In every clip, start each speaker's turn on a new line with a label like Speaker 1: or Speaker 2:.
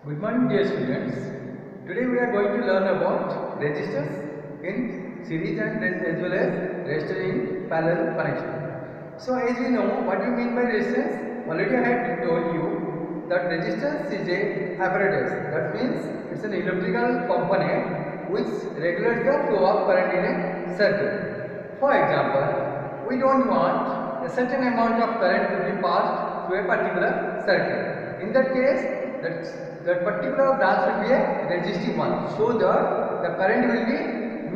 Speaker 1: Good morning, dear students. Today we are going to learn about resistors in series and as well as resistor in parallel connection. So, as we know, what we mean by resistance, already I had told you that resistance is a apparatus. That means it's an electrical component which regulates the flow of current in a circuit. For example, we don't want a certain amount of current to be passed through a particular circuit. In that case, that particular branch will be a resistive one, so that the current will be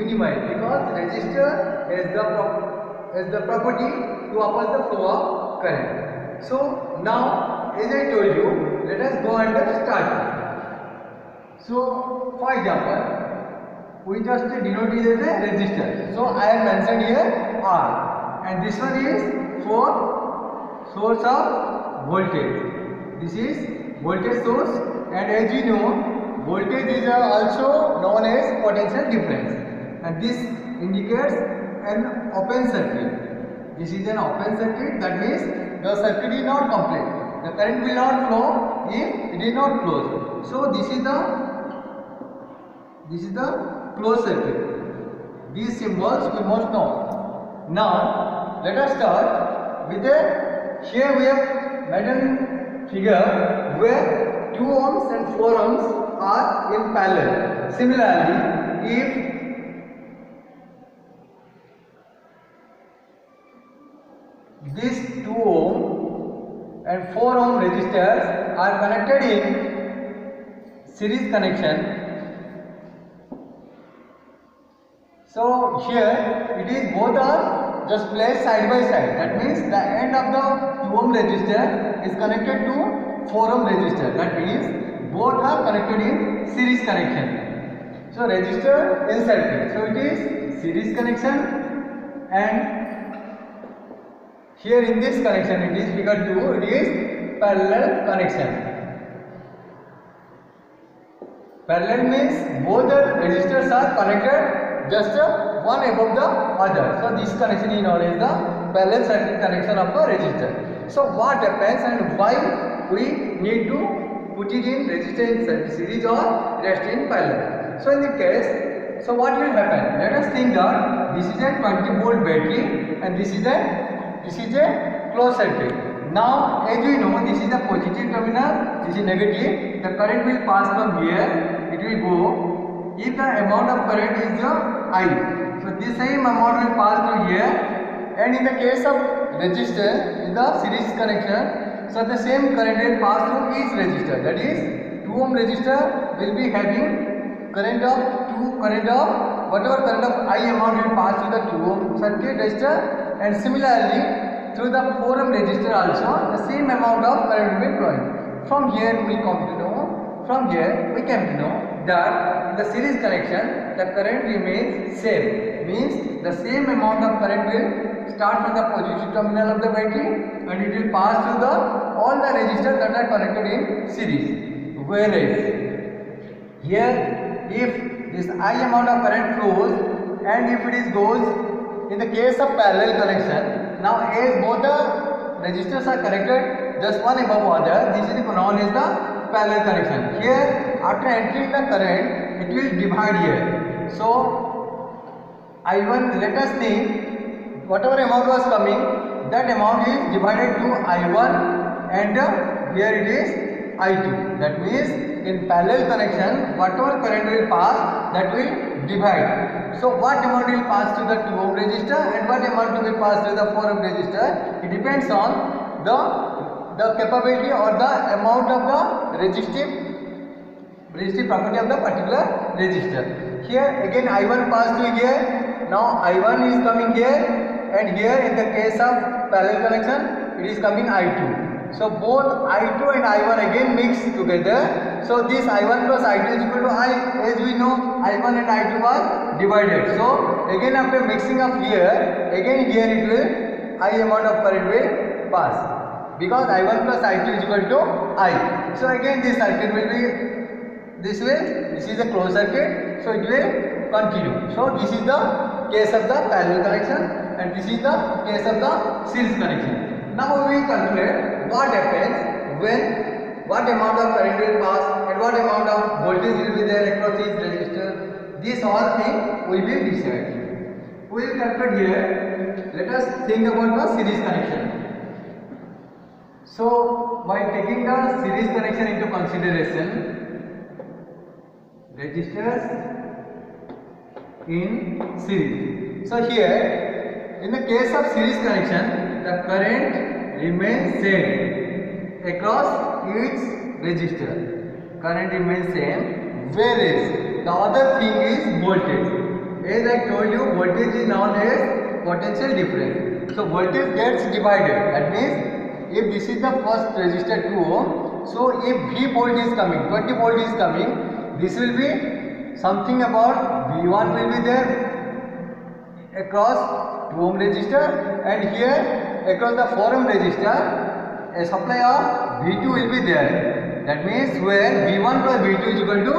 Speaker 1: minimized, because resistor has the property to oppose the flow of current. So now, as I told you, let us go and start. So for example, we just denote it as a resistor. So I have mentioned here R, and this one is for source of voltage. This is voltage source, and as you know, voltage is also known as potential difference, and this indicates an open circuit. This is an open circuit, that means the circuit is not complete. The current will not flow if it is not closed. So this is the closed circuit. These symbols we must know. Now let us start with here we have made a figure where 2 ohms and 4 ohms are in parallel. Similarly, if these 2 ohm and 4 ohm resistors are connected in series connection, so here it is both are just placed side by side. That means the end of the 2 ohm resistor is connected to 4 ohm resistor. That means both are connected in series connection. So resistor in circuit. So it is series connection, and here in this connection it is figure 2. It is parallel connection. Parallel means both the resistors are connected just one above the other. So this connection is known as the parallel circuit connection of a resistor. So what happens and why we need to put it in resistor in series or resistor in parallel? So in the case, so what will happen? Let us think that this is a 20 volt battery and this is a closed circuit. Now as we know, this is a positive terminal, this is negative. The current will pass from here, it will go. If the amount of current is I, so this same amount will pass through here, and in the case of resistor in the series connection, so the same current will pass through each resistor. That is, 2 ohm resistor will be having current of whatever current of I amount will pass through the 2 ohm circuit resistor, and similarly through the 4 ohm resistor also the same amount of current will be flowing. From here we come to know that in the series connection the current remains same, means the same amount of current will start from the positive terminal of the battery and it will pass through the all the resistors that are connected in series. Whereas here, if this I amount of current flows and if it goes in the case of parallel connection, now as both the resistors are connected just one above other, this is known as the parallel connection. Here, after entering the current, it will divide here. So I1, let us think, whatever amount was coming, that amount is divided to I1, and here it is I2. That means in parallel connection, whatever current will pass, that will divide. So what amount will pass to the 2 ohm resistor and what amount will pass to the 4 ohm resistor? It depends on the capability or the amount of the resistive property of the particular resistor. Here again I1 passed to here. Now I1 is coming here, and here in the case of parallel connection it is coming I2. So both I2 and I1 again mix together. So this I1 plus I2 is equal to I. As we know, I1 and I2 was divided. So again after mixing up here, again here it will I amount of current will pass, because I1 plus I2 is equal to I. So again this circuit will be this way. This is a closed circuit, so it will continue. So this is the case of the parallel connection and this is the case of the series connection. Now we will calculate what happens when what amount of current will pass and what amount of voltage will be there across each resistor. This all thing we will decide. We will calculate here. Let us think about the series connection. So by taking the series connection into consideration, resistors in series. So here, in the case of series connection, the current remains same across each resistor. Current remains same, whereas the other thing is voltage. As I told you, voltage is known as potential difference. So voltage gets divided. That means if this is the first resistor 2 ohm, so if V volt is coming, 20 volt is coming, this will be something about V1 will be there across 2 ohm resistor, and here across the 4 ohm resistor a supply of V2 will be there. That means where V1 plus V2 is equal to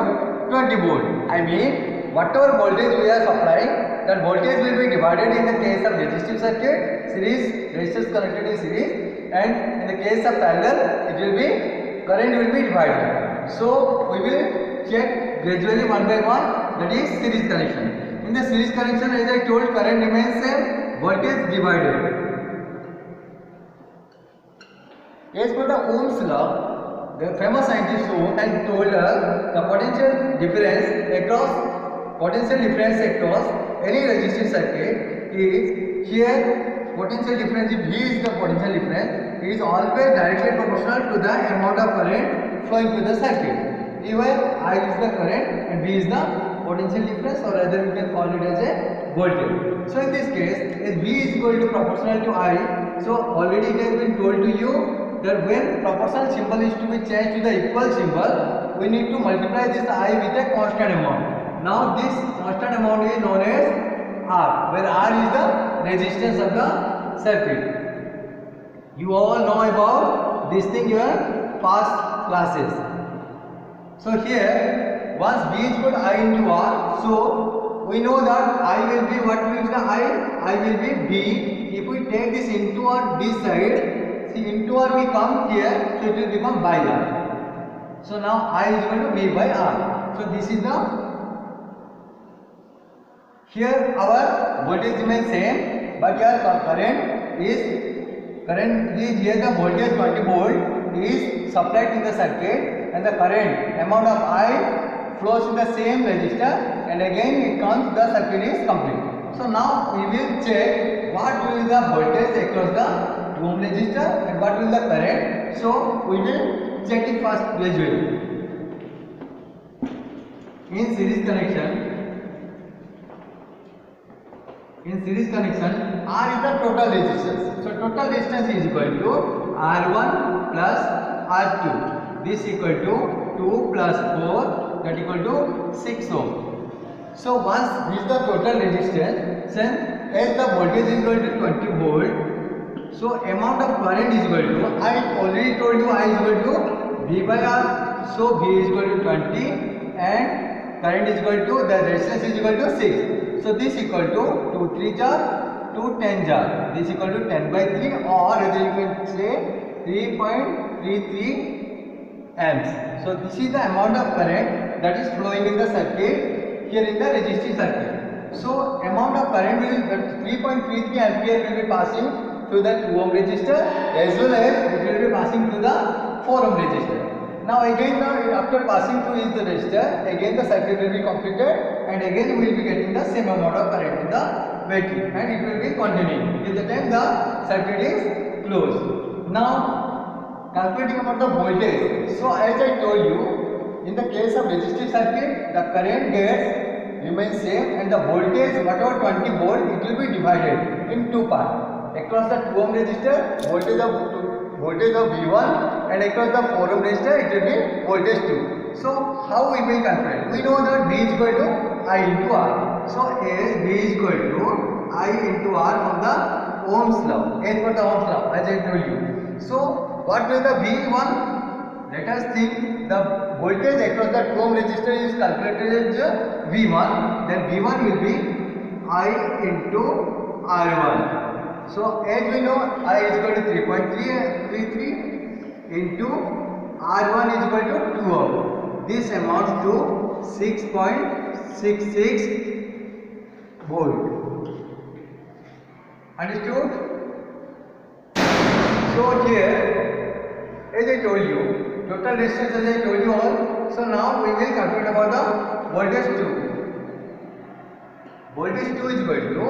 Speaker 1: 20 volt. I mean whatever voltage we are supplying, that voltage will be divided in the case of resistive circuit, series, resistors connected in series, and in the case of parallel, it will be current will be divided. So we will check gradually one by one, that is series connection. In the series connection, as I told, current remains same, voltage divided. As per the Ohm's law, the famous scientist Ohm has told us the potential difference across any resistive circuit is here. Potential difference, if V is the potential difference, it is always directly proportional to the amount of current flowing through the circuit. Even I is the current and V is the potential difference, or rather we can call it as a voltage. So in this case, as V is equal to proportional to I, so already it has been told to you that when proportional symbol is to be changed to the equal symbol, we need to multiply this I with a constant amount. Now this constant amount is known as R, where R is the resistance of the circuit. You all know about this thing in your past classes. So here, once V is equal to I into R, so we know that I will be, what will be the I will be B. If we take this into R this side, see into R we come here, so it will become by R. So now I is equal to V by R. So this is the, here our voltage remains same, but here current is here the voltage 20 volt is supplied in the circuit, and the current amount of I flows in the same resistor, and again it comes, the circuit is complete. So now we will check what will be the voltage across the 2 ohm resistor and what will the current. So we will check it first gradually. In series connection, R is the total resistance. So total resistance is equal to R1 plus R2. This equal to 2 plus 4, that equal to 6 ohm. So once this is the total resistance, then as the voltage is equal to 20 volt, so amount of current is equal to, I already told you I is equal to V by R. So V is equal to 20 and current is equal to, the resistance is equal to 6. So this equal to 2 3 jar, 2 10 jar. This equal to 10 by 3, or rather you can say 3.33 amps. So this is the amount of current that is flowing in the circuit here in the resistive circuit. So amount of current will, 3.33 ampere will be passing through the 2 ohm resistor, as well as it will be passing through the 4 ohm resistor. Now again, after passing through the resistor, again the circuit will be completed, and again we will be getting the same amount of current in the battery, and it will be continuing till the time the circuit is closed. Now calculating about the voltage. So as I told you, in the case of resistive circuit, the current remains same, and the voltage, whatever 20 volt, it will be divided in two parts. Across the 2 ohm resistor, voltage of V1, and across the 4 ohm resistor, it will be voltage 2. So how we will calculate? We know that V is equal to I into R. So as V is equal to I into R from the Ohm's law, as per the Ohm's law, as I told you. So what will the V1? Let us think the voltage across the 2 ohm resistor is calculated as V1. Then V1 will be I into R1. So as we know, I is equal to 3.33 into R1 is equal to 2 ohm. This amounts to 6.66 volt. Understood? So here, as I told you, total resistance as I told you all. So now we will calculate about the voltage 2. Voltage 2 is equal to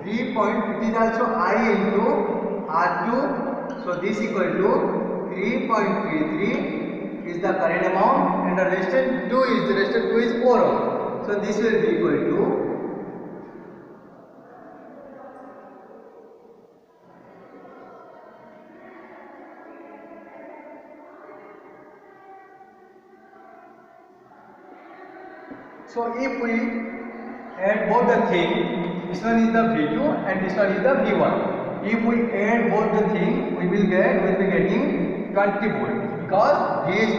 Speaker 1: 3. It is also I into R2. So this equal to 3.33 is the current amount, and the resistance 2 is 4 ohm. So this will be equal to So if we add both the thing, this one is the V2 and this one is the V1. If we add both the thing, we will be getting 20 volt, because V is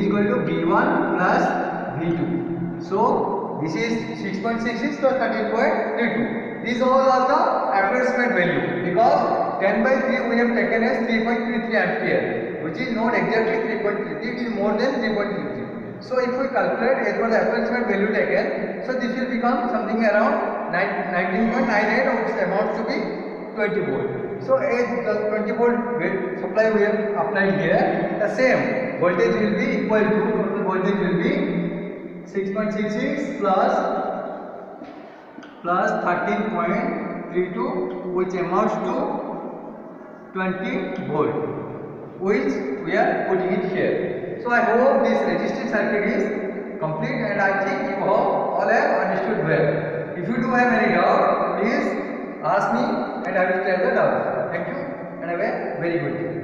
Speaker 1: equal to V1 plus V2. So this is 6.66 plus 13.32. These all are the approximate value, because 10 by 3 we have taken as 3.33 ampere, which is not exactly 3.33, it is more than 3.33. So if we calculate as per the approximate value taken, so this will become something around 19.98, which amounts to be 20 volt. So as the 20 volt supply we have applied here, the same voltage will be equal to, total voltage will be 6.66 plus 13.32, which amounts to 20 volt, which we are putting it here. So I hope this resistive circuit is complete, and I think you all have understood well. If you do have any doubt, please ask me and I will clear the doubt. Thank you and have a very good day.